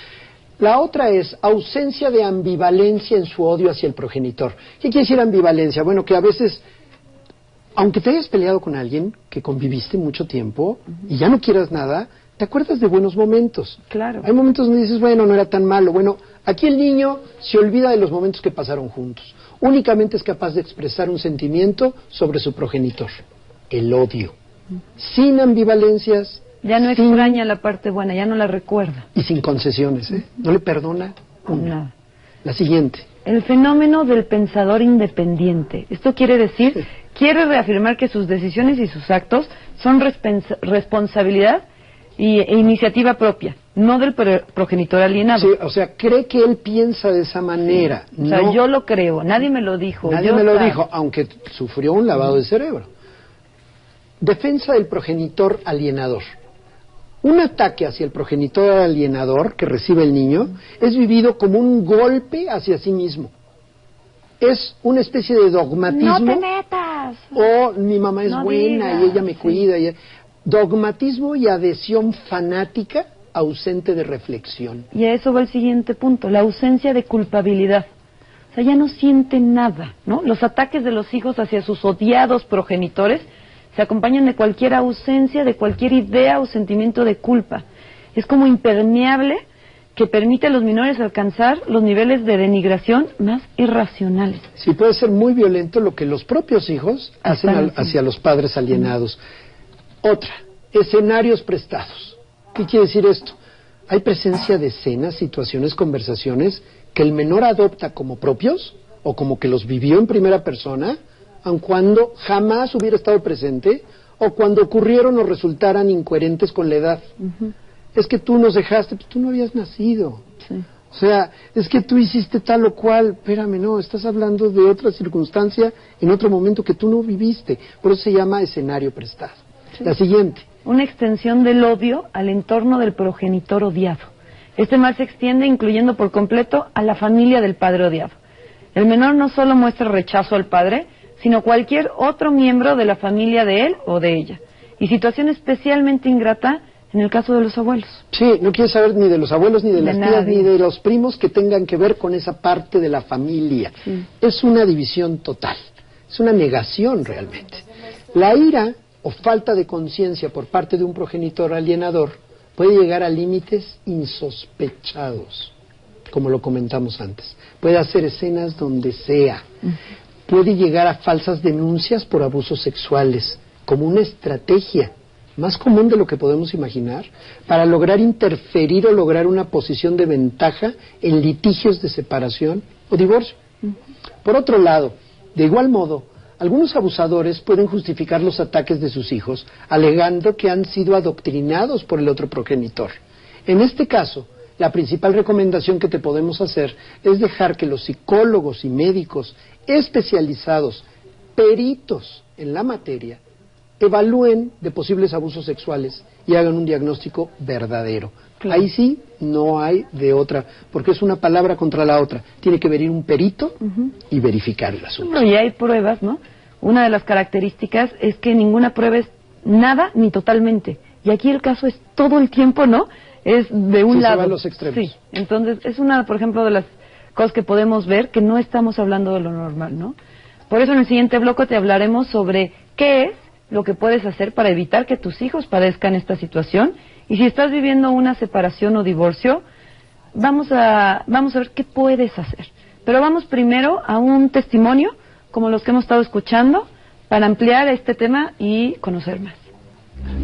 La otra es ausencia de ambivalencia en su odio hacia el progenitor. ¿Qué quiere decir ambivalencia? Bueno, que a veces, aunque te hayas peleado con alguien que conviviste mucho tiempo y ya no quieras nada, te acuerdas de buenos momentos. Claro. Hay momentos donde dices, bueno, no era tan malo. Bueno, aquí el niño se olvida de los momentos que pasaron juntos. Únicamente es capaz de expresar un sentimiento sobre su progenitor, el odio. Sin ambivalencias. Ya no extraña la parte buena, ya no la recuerda. Y sin concesiones, ¿eh? No le perdona una. La siguiente. El fenómeno del pensador independiente. Esto quiere decir, quiere reafirmar que sus decisiones y sus actos son responsabilidad e iniciativa propia, no del progenitor alienado. Sí, o sea, cree que él piensa de esa manera. Sí. O sea, yo lo creo, nadie me lo dijo. Nadie me lo dijo, aunque sufrió un lavado de cerebro. Defensa del progenitor alienador. Un ataque hacia el progenitor alienador que recibe el niño es vivido como un golpe hacia sí mismo. Es una especie de dogmatismo. ¡No te metas! O mi mamá es buena y ella me cuida. Dogmatismo y adhesión fanática ausente de reflexión. Y a eso va el siguiente punto, la ausencia de culpabilidad. O sea, ya no siente nada, ¿no? Los ataques de los hijos hacia sus odiados progenitores se acompañan de cualquier ausencia, de cualquier idea o sentimiento de culpa. Es como impermeable que permite a los menores alcanzar los niveles de denigración más irracionales. Sí, puede ser muy violento lo que los propios hijos hacen hacia los padres alienados. Otra, escenarios prestados. ¿Qué quiere decir esto? Hay presencia de escenas, situaciones, conversaciones que el menor adopta como propios o como que los vivió en primera persona, aun cuando jamás hubiera estado presente o cuando ocurrieron o resultaran incoherentes con la edad. Es que tú nos dejaste, pues tú no habías nacido. Sí. O sea, es que tú hiciste tal o cual. Espérame, no, estás hablando de otra circunstancia en otro momento que tú no viviste. Por eso se llama escenario prestado. Sí. La siguiente. Una extensión del odio al entorno del progenitor odiado. Este mal se extiende incluyendo por completo a la familia del padre odiado. El menor no solo muestra rechazo al padre, sino cualquier otro miembro de la familia de él o de ella. Y situación especialmente ingrata en el caso de los abuelos. Sí, no quiere saber ni de los abuelos, ni de las tías, ni de los primos que tengan que ver con esa parte de la familia. Sí. Es una división total, es una negación realmente. La ira o falta de conciencia por parte de un progenitor alienador puede llegar a límites insospechados, como lo comentamos antes. Puede hacer escenas donde sea. Puede llegar a falsas denuncias por abusos sexuales, como una estrategia más común de lo que podemos imaginar, para lograr interferir o lograr una posición de ventaja en litigios de separación o divorcio. Por otro lado, de igual modo, algunos abusadores pueden justificar los ataques de sus hijos, alegando que han sido adoctrinados por el otro progenitor. En este caso, la principal recomendación que te podemos hacer es dejar que los psicólogos y médicos especializados, peritos en la materia, evalúen de posibles abusos sexuales y hagan un diagnóstico verdadero. Claro. Ahí sí no hay de otra, porque es una palabra contra la otra. Tiene que venir un perito y verificar el asunto. No, y hay pruebas, ¿no? Una de las características es que ninguna prueba es nada ni totalmente. Y aquí el caso es todo el tiempo, ¿no? Es de un lado. Se va a los extremos. Sí, entonces es una, por ejemplo, de las cosas que podemos ver que no estamos hablando de lo normal, ¿no? Por eso en el siguiente bloque te hablaremos sobre qué es lo que puedes hacer para evitar que tus hijos padezcan esta situación, y si estás viviendo una separación o divorcio, vamos a ver qué puedes hacer. Pero vamos primero a un testimonio, como los que hemos estado escuchando, para ampliar este tema y conocer más.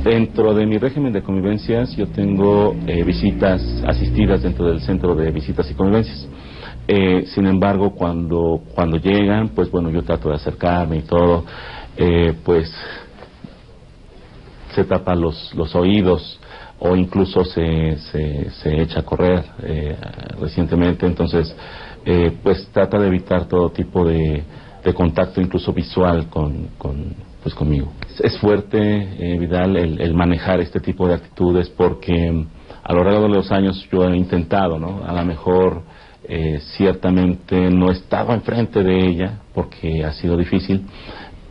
Dentro de mi régimen de convivencias, yo tengo visitas asistidas dentro del centro de visitas y convivencias. Sin embargo, cuando llegan, pues bueno, yo trato de acercarme y todo, pues se tapa los oídos o incluso se echa a correr recientemente. Entonces, pues trata de evitar todo tipo de contacto, incluso visual, conmigo. Es fuerte, Vidal, el manejar este tipo de actitudes, porque a lo largo de los años yo he intentado, ¿no? A lo mejor ciertamente no estaba enfrente de ella porque ha sido difícil,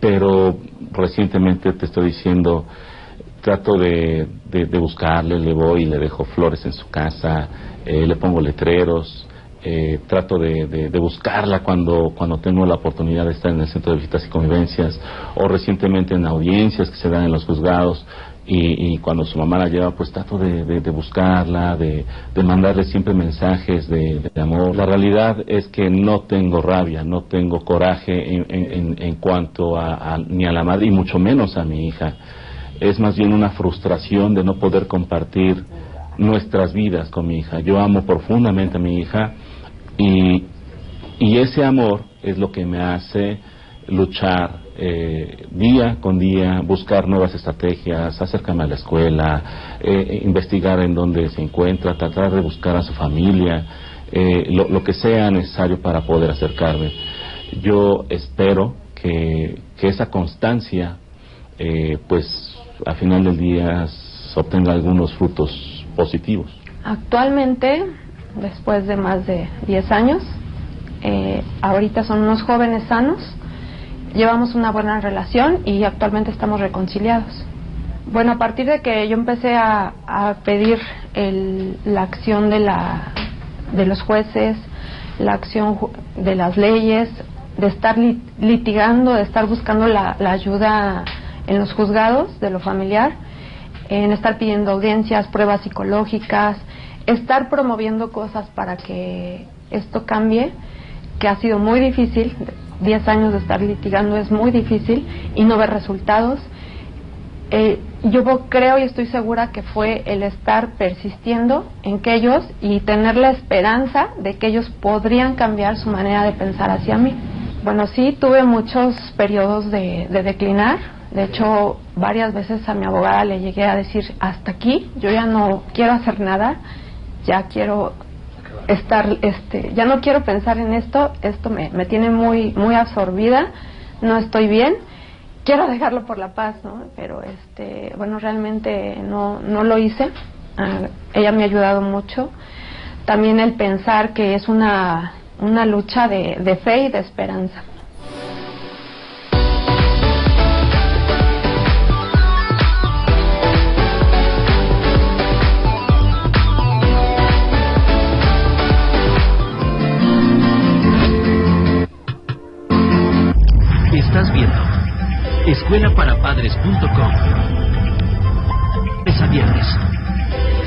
pero recientemente te estoy diciendo, trato de buscarle, le voy y le dejo flores en su casa, le pongo letreros, trato de buscarla cuando tengo la oportunidad de estar en el centro de visitas y convivencias, o recientemente en audiencias que se dan en los juzgados, y cuando su mamá la lleva, pues trato de buscarla, de mandarle siempre mensajes de amor. La realidad es que no tengo rabia, no tengo coraje en cuanto ni a la madre, y mucho menos a mi hija. Es más bien una frustración de no poder compartir nuestras vidas con mi hija. Yo amo profundamente a mi hija, y ese amor es lo que me hace luchar día con día, buscar nuevas estrategias, acercarme a la escuela, investigar en dónde se encuentra, tratar de buscar a su familia, lo que sea necesario para poder acercarme. Yo espero que esa constancia, pues al final del día obtenga algunos frutos positivos. Actualmente, después de más de 10 años, ahorita son unos jóvenes sanos, llevamos una buena relación y actualmente estamos reconciliados. Bueno, a partir de que yo empecé a pedir la acción de los jueces, la acción de las leyes, de estar litigando, de estar buscando la ayuda en los juzgados de lo familiar, en estar pidiendo audiencias, pruebas psicológicas, estar promoviendo cosas para que esto cambie, que ha sido muy difícil. 10 años de estar litigando es muy difícil y no ver resultados. Yo creo y estoy segura que fue el estar persistiendo en que ellos, y tener la esperanza de que ellos podrían cambiar su manera de pensar hacia mí. Bueno, sí, tuve muchos periodos de declinar. De hecho, varias veces a mi abogada le llegué a decir, hasta aquí, yo ya no quiero hacer nada, ya quiero estar, ya no quiero pensar en esto me tiene muy absorbida, no estoy bien, quiero dejarlo por la paz, ¿no? Pero bueno, realmente no lo hice. Ella me ha ayudado mucho. También el pensar que es una lucha de fe y de esperanza. Estás viendo escuelaparapadres.com. Es a viernes.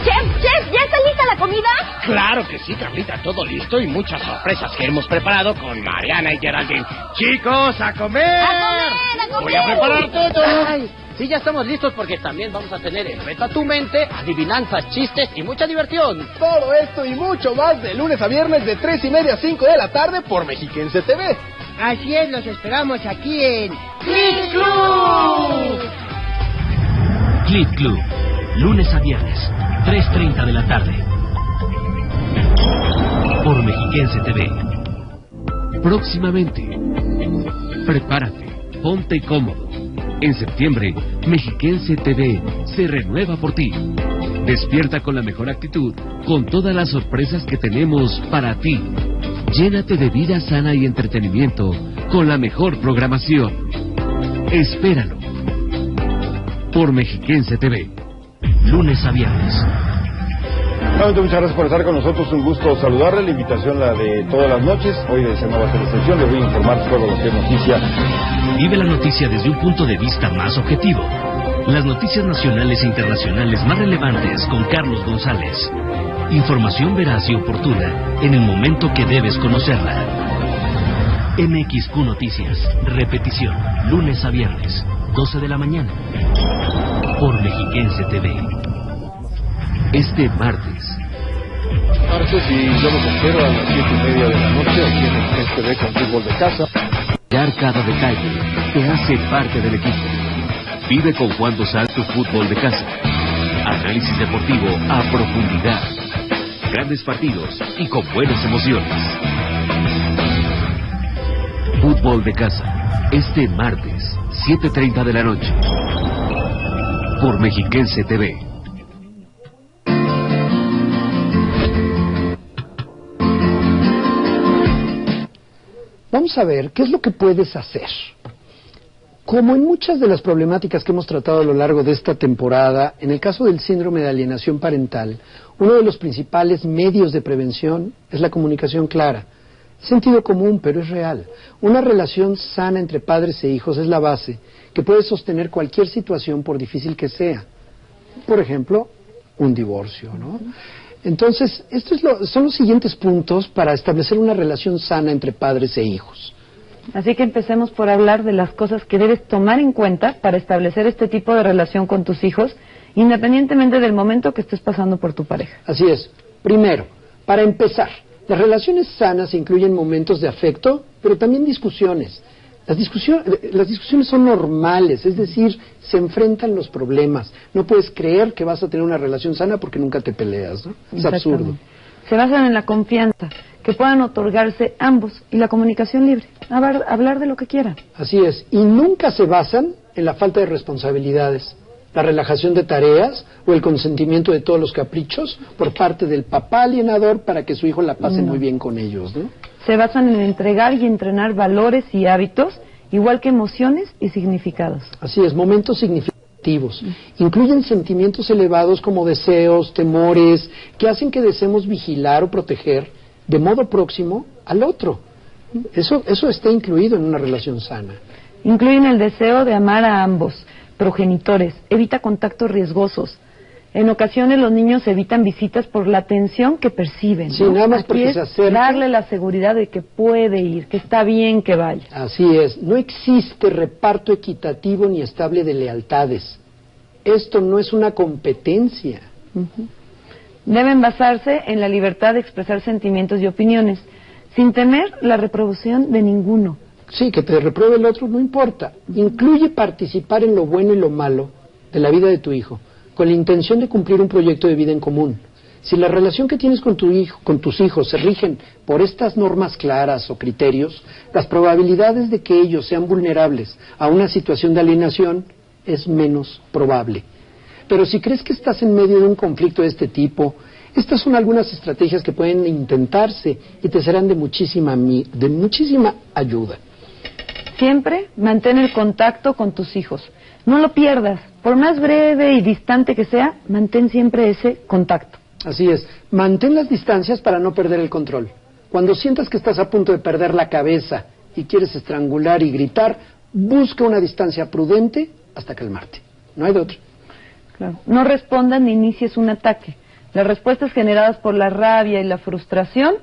Chef, ¿ya está lista la comida? Claro que sí, Carlita, todo listo y muchas sorpresas que hemos preparado con Mariana y Geraldine. Chicos, ¡a comer! ¡A comer! Voy a preparar todo. Ay, sí, ya estamos listos porque también vamos a tener el reto a tu mente, adivinanzas, chistes y mucha diversión. Todo esto y mucho más de lunes a viernes de 3:30 a 5 de la tarde por Mexiquense TV. Así es, los esperamos aquí en Click Club. Click Club, lunes a viernes, 3:30 de la tarde. Por Mexiquense TV. Próximamente. Prepárate, ponte cómodo. En septiembre, Mexiquense TV se renueva por ti. Despierta con la mejor actitud, con todas las sorpresas que tenemos para ti. Llénate de vida sana y entretenimiento con la mejor programación. Espéralo. Por Mexiquense TV. Lunes a viernes. Nuevamente, muchas gracias por estar con nosotros. Un gusto saludarle. La invitación, la de todas las noches. Hoy de esa nueva extensión le voy a informar todo lo que es noticia. Vive la noticia desde un punto de vista más objetivo. Las noticias nacionales e internacionales más relevantes con Carlos González. Información veraz y oportuna en el momento que debes conocerla. MXQ Noticias. Repetición. Lunes a viernes, 12 de la mañana. Por Mexiquense TV. Este martes. martes y yo los espero a las 7:30 de la noche aquí en el TV con Fútbol de Casa. Cada detalle te hace parte del equipo. Vive con Juan Dosal tu fútbol de casa. Análisis deportivo a profundidad. Grandes partidos y con buenas emociones. Fútbol de casa, este martes, 7:30 de la noche. Por Mexiquense TV. Vamos a ver qué es lo que puedes hacer. Como en muchas de las problemáticas que hemos tratado a lo largo de esta temporada, en el caso del síndrome de alienación parental, uno de los principales medios de prevención es la comunicación clara. Sentido común, pero es real. Una relación sana entre padres e hijos es la base que puede sostener cualquier situación por difícil que sea. Por ejemplo, un divorcio, ¿no? Entonces, son los siguientes puntos para establecer una relación sana entre padres e hijos. Así que empecemos por hablar de las cosas que debes tomar en cuenta para establecer este tipo de relación con tus hijos, independientemente del momento que estés pasando por tu pareja. Así es. Primero, para empezar, las relaciones sanas incluyen momentos de afecto, pero también discusiones. Las discusiones son normales, es decir, se enfrentan los problemas. No puedes creer que vas a tener una relación sana porque nunca te peleas, ¿no? Es absurdo. Se basan en la confianza, que puedan otorgarse ambos, y la comunicación libre, hablar de lo que quieran. Así es, y nunca se basan en la falta de responsabilidades, la relajación de tareas o el consentimiento de todos los caprichos por parte del papá alienador para que su hijo la pase muy bien con ellos, ¿no? Se basan en entregar y entrenar valores y hábitos, igual que emociones y significados. Así es, momentos significativos. Incluyen sentimientos elevados como deseos, temores, que hacen que deseemos vigilar o proteger de modo próximo al otro. Eso está incluido en una relación sana. Incluyen el deseo de amar a ambos progenitores, evita contactos riesgosos. En ocasiones los niños evitan visitas por la tensión que perciben. Sí, nada más porque se acercan. Darle la seguridad de que puede ir, que está bien que vaya. Así es. No existe reparto equitativo ni estable de lealtades. Esto no es una competencia. Deben basarse en la libertad de expresar sentimientos y opiniones, sin temer la reprobación de ninguno. Sí, que te repruebe el otro, no importa. Incluye participar en lo bueno y lo malo de la vida de tu hijo, con la intención de cumplir un proyecto de vida en común. Si la relación que tienes con tus hijos se rigen por estas normas claras o criterios, las probabilidades de que ellos sean vulnerables a una situación de alienación es menos probable. Pero si crees que estás en medio de un conflicto de este tipo, estas son algunas estrategias que pueden intentarse y te serán de muchísima ayuda. Siempre mantén el contacto con tus hijos. No lo pierdas. Por más breve y distante que sea, mantén siempre ese contacto. Así es. Mantén las distancias para no perder el control. Cuando sientas que estás a punto de perder la cabeza y quieres estrangular y gritar, busca una distancia prudente hasta calmarte. No hay de otra. Claro. No respondas ni inicies un ataque. Las respuestas generadas por la rabia y la frustración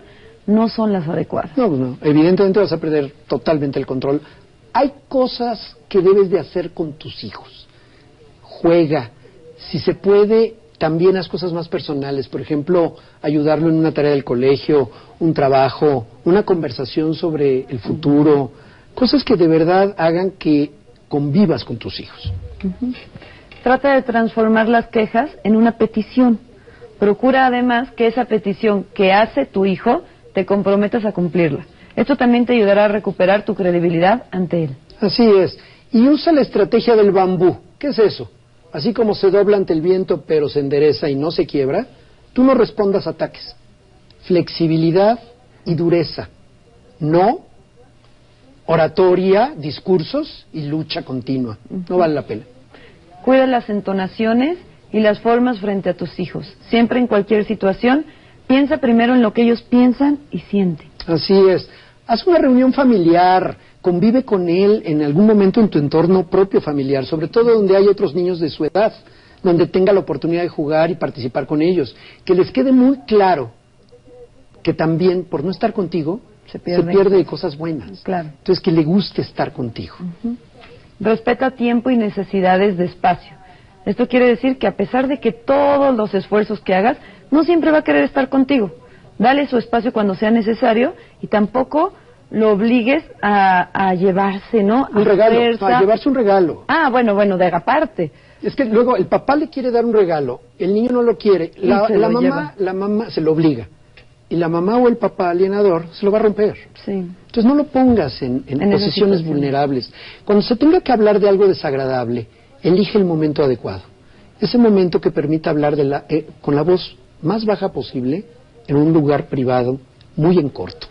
no son las adecuadas. No. Evidentemente vas a perder totalmente el control. Hay cosas que debes de hacer con tus hijos. Juega. Si se puede, también haz cosas más personales. Por ejemplo, ayudarlo en una tarea del colegio, un trabajo, una conversación sobre el futuro. Cosas que de verdad hagan que convivas con tus hijos. Trata de transformar las quejas en una petición. Procura además que esa petición que hace tu hijo te comprometas a cumplirla. Esto también te ayudará a recuperar tu credibilidad ante él. Así es. Y usa la estrategia del bambú. ¿Qué es eso? Así como se dobla ante el viento pero se endereza y no se quiebra, tú no respondas a ataques. Flexibilidad y dureza. No oratoria, discursos y lucha continua. No vale la pena. Cuida las entonaciones y las formas frente a tus hijos. Siempre en cualquier situación, piensa primero en lo que ellos piensan y sienten. Así es. Haz una reunión familiar, convive con él en algún momento en tu entorno propio familiar, sobre todo donde hay otros niños de su edad, donde tenga la oportunidad de jugar y participar con ellos. Que les quede muy claro que también, por no estar contigo, se pierde de cosas buenas. Claro. Entonces, que le guste estar contigo. Respeta tiempo y necesidades de espacio. Esto quiere decir que a pesar de que todos los esfuerzos que hagas, no siempre va a querer estar contigo. Dale su espacio cuando sea necesario y tampoco lo obligues a llevarse, ¿no? Un regalo, a llevarse un regalo. Ah, bueno, de aparte. Es que luego el papá le quiere dar un regalo, el niño no lo quiere, la mamá se lo obliga. Y la mamá o el papá alienador se lo va a romper. Sí. Entonces no lo pongas en posiciones vulnerables. Cuando se tenga que hablar de algo desagradable, elige el momento adecuado. Ese momento que permita hablar con la voz más baja posible en un lugar privado, muy en corto.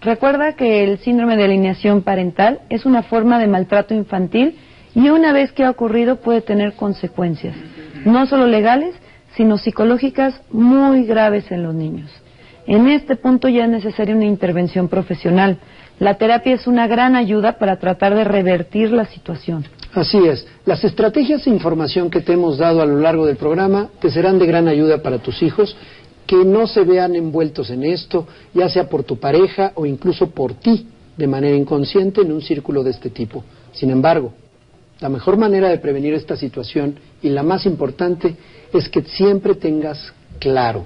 Recuerda que el síndrome de alienación parental es una forma de maltrato infantil y una vez que ha ocurrido puede tener consecuencias, no solo legales, sino psicológicas muy graves en los niños. En este punto ya es necesaria una intervención profesional. La terapia es una gran ayuda para tratar de revertir la situación. Así es. Las estrategias e información que te hemos dado a lo largo del programa te serán de gran ayuda para tus hijos, que no se vean envueltos en esto, ya sea por tu pareja o incluso por ti, de manera inconsciente en un círculo de este tipo. Sin embargo, la mejor manera de prevenir esta situación y la más importante es que siempre tengas claro,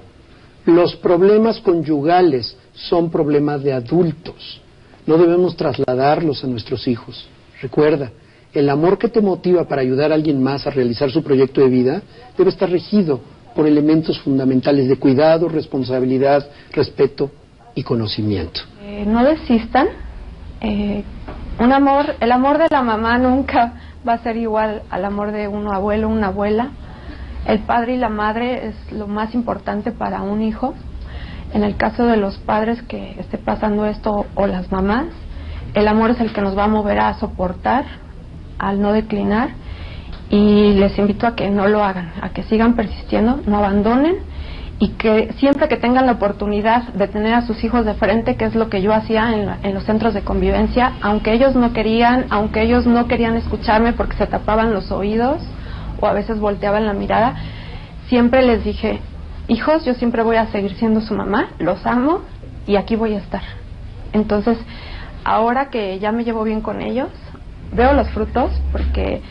los problemas conyugales son problemas de adultos, no debemos trasladarlos a nuestros hijos. Recuerda, el amor que te motiva para ayudar a alguien más a realizar su proyecto de vida debe estar regido por elementos fundamentales de cuidado, responsabilidad, respeto y conocimiento. No desistan. El amor de la mamá nunca va a ser igual al amor de un abuelo, una abuela. El padre y la madre es lo más importante para un hijo. En el caso de los padres que esté pasando esto o las mamás, el amor es el que nos va a mover a soportar, al no declinar, y les invito a que no lo hagan, a que sigan persistiendo, no abandonen, y que siempre que tengan la oportunidad de tener a sus hijos de frente, que es lo que yo hacía en los centros de convivencia, aunque ellos no querían escucharme porque se tapaban los oídos o a veces volteaban la mirada, siempre les dije, hijos, yo siempre voy a seguir siendo su mamá, los amo y aquí voy a estar. Entonces, ahora que ya me llevo bien con ellos, veo los frutos, porque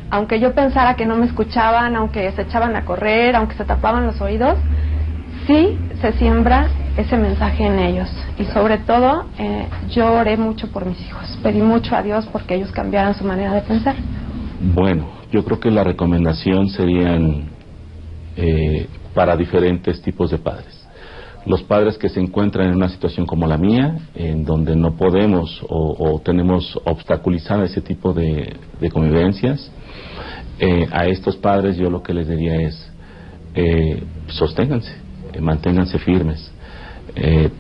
aunque yo pensara que no me escuchaban, aunque se echaban a correr, aunque se tapaban los oídos, sí se siembra ese mensaje en ellos. Y sobre todo, yo oré mucho por mis hijos, pedí mucho a Dios porque ellos cambiaran su manera de pensar. Bueno, yo creo que la recomendación serían para diferentes tipos de padres. Los padres que se encuentran en una situación como la mía, en donde no podemos o tenemos obstaculizada ese tipo de convivencias, a estos padres yo lo que les diría es sosténganse, manténganse firmes,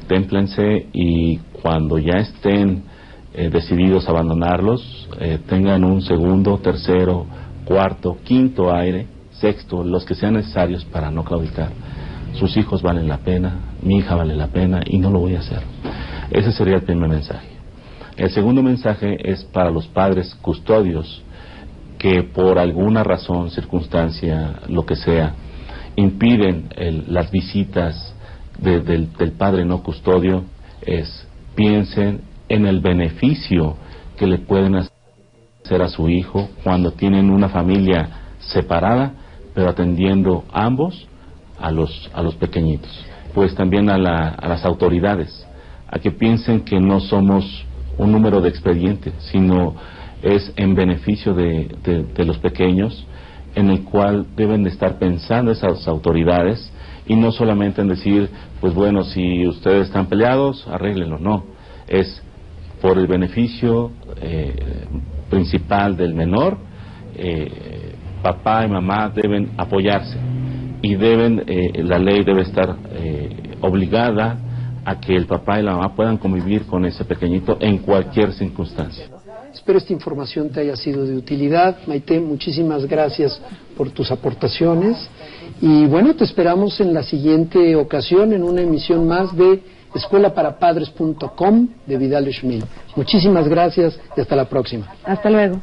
témplense, y cuando ya estén decididos a abandonarlos, tengan un segundo, tercero, cuarto, quinto aire, sexto, los que sean necesarios para no claudicar. Sus hijos valen la pena, mi hija vale la pena y no lo voy a hacer. Ese sería el primer mensaje. El segundo mensaje es para los padres custodios que por alguna razón, circunstancia, lo que sea, impiden las visitas del padre no custodio. Piensen en el beneficio que le pueden hacer a su hijo cuando tienen una familia separada, pero atendiendo ambos a los pequeñitos. Pues también a las autoridades, a que piensen que no somos un número de expediente, sino es en beneficio de los pequeños, en el cual deben de estar pensando esas autoridades, y no solamente en decir, pues bueno, si ustedes están peleados, arréglenlo. No, es por el beneficio principal del menor. Papá y mamá deben apoyarse, y la ley debe estar obligada a que el papá y la mamá puedan convivir con ese pequeñito en cualquier circunstancia. Espero esta información te haya sido de utilidad. Maite, muchísimas gracias por tus aportaciones, y bueno, te esperamos en la siguiente ocasión en una emisión más de escuelaparapadres.com de Vidal Schmil. Muchísimas gracias y hasta la próxima. Hasta luego.